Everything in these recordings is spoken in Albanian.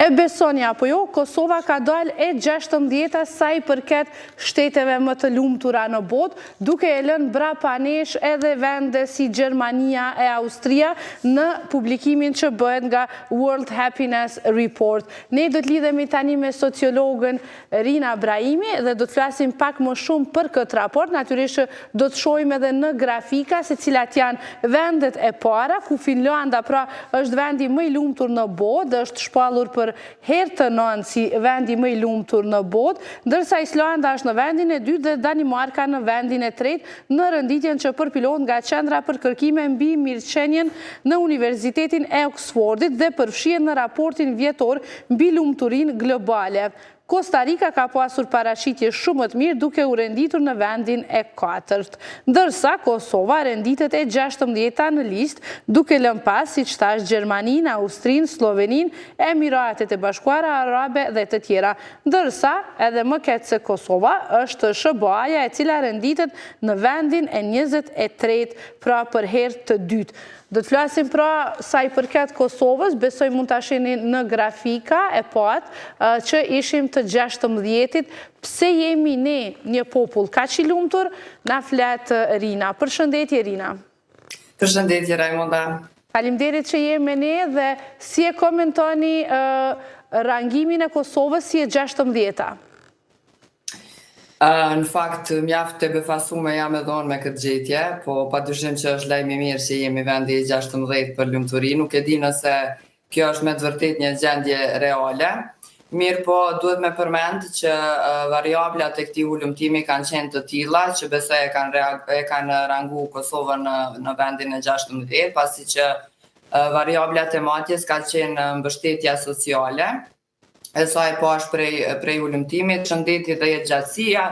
E besoni apo jo, Kosova ka dalë e 16 sa i përket shteteve më të lumtura në botë, duke e lënë brapa nesh edhe vende si Gjermania e Austria në publikimin që bëhet nga World Happiness Report. Ne do të lidhemi tani me sociologën Rina Brahimi dhe do të flasim pak më shumë për këtë raport. Natyrisht do të shohim edhe në grafika se cilat janë vendet e para, ku Finlanda pra është vendi më i lumtur në botë, është shpallur për herë të nënë si vendi më i lumtur në botë, ndërsa Islanda është në vendin e dytë dhe Danimarka në vendin e tretë në rënditjen që përpilohet nga Qendra për kërkime mbi mirëqenien në Universitetin e Oxfordit dhe përfshihet në raportin vjetor mbi lumturinë globale. Costa Rica ka pasur paraqitje shumë më të mirë duke u renditur në vendin e 4. Ndërsa Kosova renditet e 16 në listë duke lënë pas, siç thash, Gjermaninë, Austrinë, Sloveninë, Emiratet e Bashkuara Arabe dhe të tjera. Ndërsa edhe më keq se Kosova është SBA-ja e cila renditet në vendin e 23, pra për herë të dytë. Do të flasim pra sa i përket Kosovës, besoj mund ta shihni në grafika e patë që ishim të 16-tit. Pse jemi ne një popull kaq i lumtur? Na flet Rina. Përshëndetje Rina. Përshëndetje Raimonda. Faleminderit që jemi me ne dhe si e komentoni rangimin e Kosovës si e 16-ta? Në fakt, mjaft të befasume jam e dhonë me këtë gjetje, po padyshim që është lajm i mirë që jemi vendi i 16 për lumturi. Nuk e di nëse kjo është me të vërtet një gjendje reale. Mirë po duhet me përmend që variablat e këtij ulëmtimi kanë qenë të tilla që besoj e kanë rangu Kosovën në vendin e 16, pasi që variablat e matjes ka qenë mbështetja sociale, e saj pash prej ulëmtimit, shëndeti dhe jetëgjatësia,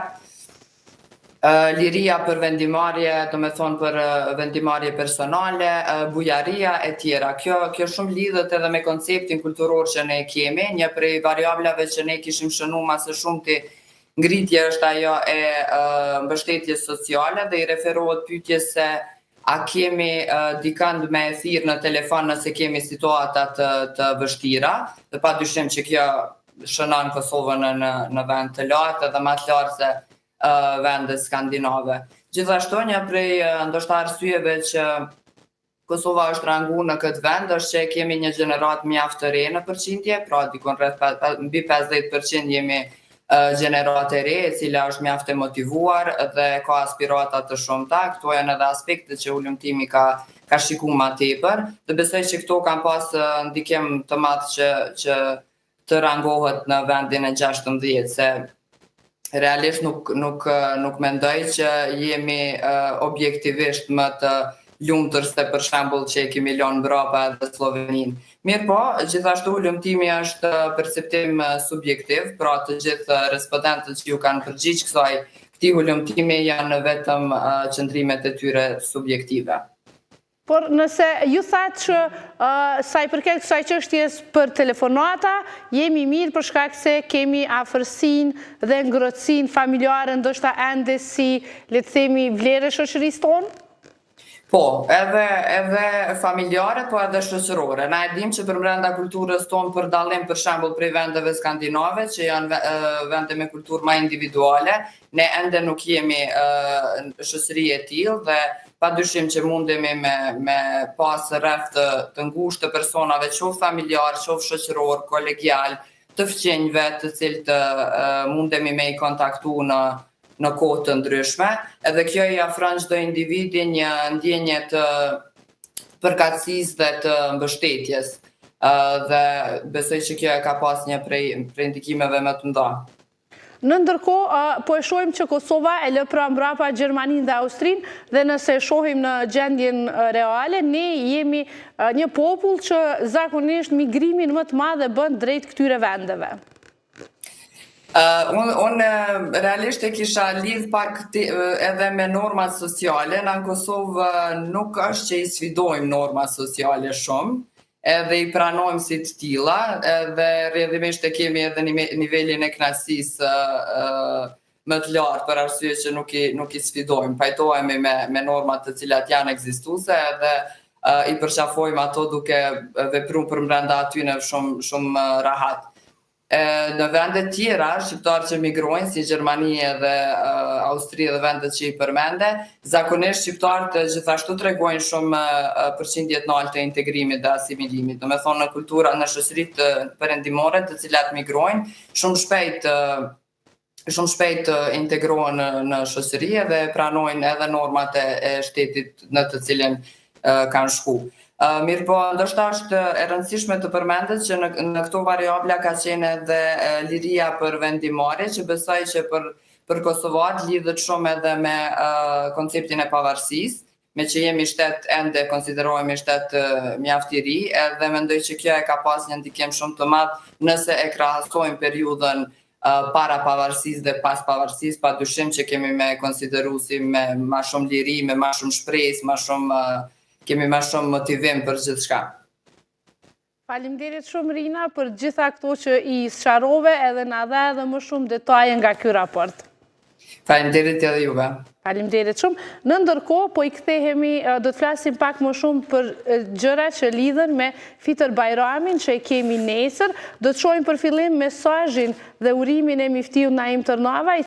liria për vendimarrje, do me thonë për vendimarrje personale, bujaria e tjera. Kjo shumë lidhet edhe me konceptin kulturor që ne kemi, një prej variablave që ne kishim shënu ma së shumti ngritje është ajo e mbështetjes sociale dhe i referohet pyetjes se a kemi dikand me e thirë në telefon nëse kemi situatat të vështira, dhe pa dyshim që kjo shënon Kosovën në vend të lartë dhe më të lartë se vendet skandinave. Gjithashtu një prej ndoshta arsyeve që Kosova është rangu në këtë vend është që kemi një gjenerat mjaft të re në përqindje, pra dikon rreth mbi 50% jemi gjenerat e re, e cila është mjaft e motivuar dhe ka aspirata të shumta. Këto janë edhe aspekte që ulëmtimi ka shikuar më tepër, dhe besoj që këto kanë pas ndikim të madh që të rangohet në vendin e 16, se realisht nuk mendoj që jemi objektivisht më të lumtur se për shembull që e kemi lënë mbrapa edhe Sloveninë. Mirë po, gjithashtu ulëmtimi është perceptim subjektiv, pra të gjithë respondentët që ju kanë përgjigj këtij ulëmtimi janë vetëm qëndrimet e tyre subjektive. Por nëse ju thatë që sa i përket kësaj çështjes për telefonata, jemi mirë për shkak se kemi afërsinë dhe ngrohtësinë familjare, ndoshta ende si, le të themi, vlerë shoqërisë tonë? Po, edhe familjare, po edhe shoqërore. Na e dim që për brenda kulturës tonë, për dallim për shembull prej vendeve skandinave, që janë vende me kulturë më individuale, ne ende nuk jemi shoqëri e tillë dhe padyshim që mundemi me pas rreth të ngushtë të personave, qoftë familjar, qoftë shoqëror, kolegial, të fqinjve, të cilët mundemi me i kontaktu në kohë të ndryshme, edhe kjo i afron çdo individi një ndjenje të përkatësisë dhe të mbështetjes. Dhe besoj që kjo ka pas një prej ndikimeve më të mëdha. Në ndërkohë, po e shohim që Kosova e lë pra mbrapa Gjermaninë dhe Austrinë, dhe nëse shohim në gjendjen reale, ne jemi një popull që zakonisht migrimin më të madh e bën drejt këtyre vendeve. Unë realisht e kisha lidh pak edhe me normat sociale. Në Kosovë nuk është që i sfidojmë normat sociale shumë, edhe i pranojmë si të tilla, edhe rrjedhimisht e kemi edhe nivelin e kënaqësisë më të lartë për arsye që nuk i sfidojmë, pajtohemi me normat të cilat janë ekzistuese, edhe i përqafojmë ato duke vepruar përbrenda atyne shumë rahat. Në vendet tjera, shqiptarë që migrojnë, si Gjermani dhe Austri dhe vendet që i përmende, zakonisht shqiptarët gjithashtu tregojnë shumë përqindje të lartë të integrimit dhe asimilimit. Do me thonë në kultura, në shoqëritë perëndimore të cilat migrojnë, shumë shpejt integrohen në shoqëri dhe pranojnë edhe normat e shtetit në të cilin kanë shku. Mirë po, ndoshta është e rëndësishme të përmendet që në këto variabla ka qenë edhe liria për vendimare, që besoj që për Kosovarët lidhet shumë edhe me konceptin e pavarësisë, me që jemi shtet ende konsiderohemi shtet mjaft i ri, edhe mendoj që kjo e ka pas një ndikim shumë të madh nëse e krahasojmë periudhën para pavarësisë dhe pas pavarësisë, padyshim që kemi me konsideru si me ma shumë liri, me ma shumë shpresë, kemi ma shumë motivim për gjithë shka. Faleminderit shumë Rina për gjitha këto që i sqarove edhe na dha edhe më shumë detaje nga ky raport. Faleminderit edhe juve. Faleminderit shumë. Në ndërkohë, po i kthehemi, do të flasim pak më shumë për gjëra që lidhen me Fitër Bajramin që e kemi nesër. Do të shohim për fillim mesazhin dhe urimin e Miftiut Naim Tërnava,